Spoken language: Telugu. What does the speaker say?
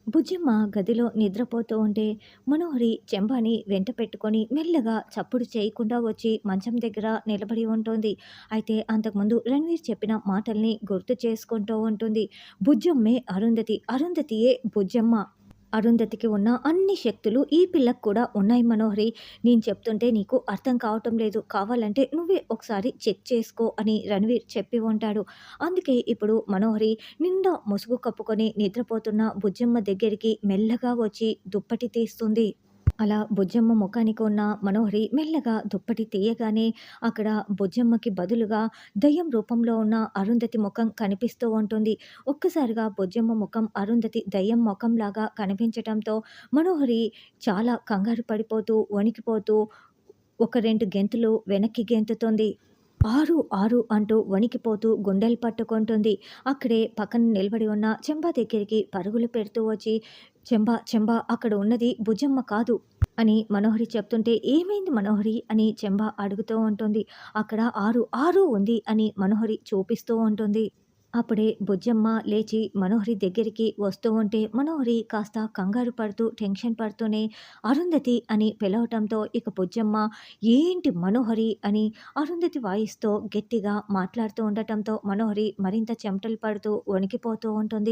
బుజ్జమ్మ గదిలో నిద్రపోతూ ఉంటే మనోహరి చెంబాని వెంట పెట్టుకొని మెల్లగా చప్పుడు చేయకుండా వచ్చి మంచం దగ్గర నిలబడి ఉంటుంది. అయితే అంతకుముందు రణ్వీర్ చెప్పిన మాటల్ని గుర్తు చేసుకుంటూ ఉంటుంది. బుజ్జమ్మే అరుంధతి, అరుంధతియే బుజ్జమ్మ. అరుంధతికి ఉన్న అన్ని శక్తులు ఈ పిల్లకు కూడా ఉన్నాయి మనోహరి. నేను చెప్తుంటే నీకు అర్థం కావటం లేదు. కావాలంటే నువ్వే ఒకసారి చెక్ చేసుకో అని రణవీర్ చెప్పి ఉంటాడు. అందుకే ఇప్పుడు మనోహరి నిండా ముసుగు కప్పుకొని నిద్రపోతున్న బుజ్జమ్మ దగ్గరికి మెల్లగా వచ్చి దుప్పటి తీస్తుంది. అలా బుజ్జమ్మ ముఖానికి ఉన్న మనోహరి మెల్లగా దుప్పటి తీయగానే అక్కడ బుజ్జమ్మకి బదులుగా దయ్యం రూపంలో ఉన్న అరుంధతి ముఖం కనిపిస్తూ ఉంటుంది. ఒక్కసారిగా బుజ్జమ్మ ముఖం అరుంధతి దయ్యం ముఖంలాగా కనిపించటంతో మనోహరి చాలా కంగారు పడిపోతూ, వణికిపోతూ ఒక 2 గెంతులు వెనక్కి గెంతుతుంది. 6, 6 అంటూ వణికిపోతూ గుండెలు పట్టుకుంటుంది. అక్కడే పక్కన నిలబడి ఉన్న చెంబా దగ్గరికి పరుగులు పెడుతూ వచ్చి, "చెంబా, చెంబా అక్కడ ఉన్నది బుజ్జమ్మ కాదు" అని మనోహరి చెప్తుంటే, "ఏమైంది మనోహరి" అని చెంబా అడుగుతూ ఉంటుంది. "అక్కడ 6, 6 ఉంది" అని మనోహరి చూపిస్తూ ఉంటుంది. అప్పుడే బుజ్జమ్మ లేచి మనోహరి దగ్గరికి వస్తూ ఉంటే మనోహరి కాస్త కంగారు పడుతూ టెన్షన్ పడుతూనే అరుంధతి అని పిలవటంతో ఇక బుజ్జమ్మ ఏంటి మనోహరి అని అరుంధతి వాయిస్తో గట్టిగా మాట్లాడుతూ ఉండటంతో మనోహరి మరింత చెమటలు పడుతూ వణికిపోతూ ఉంటుంది.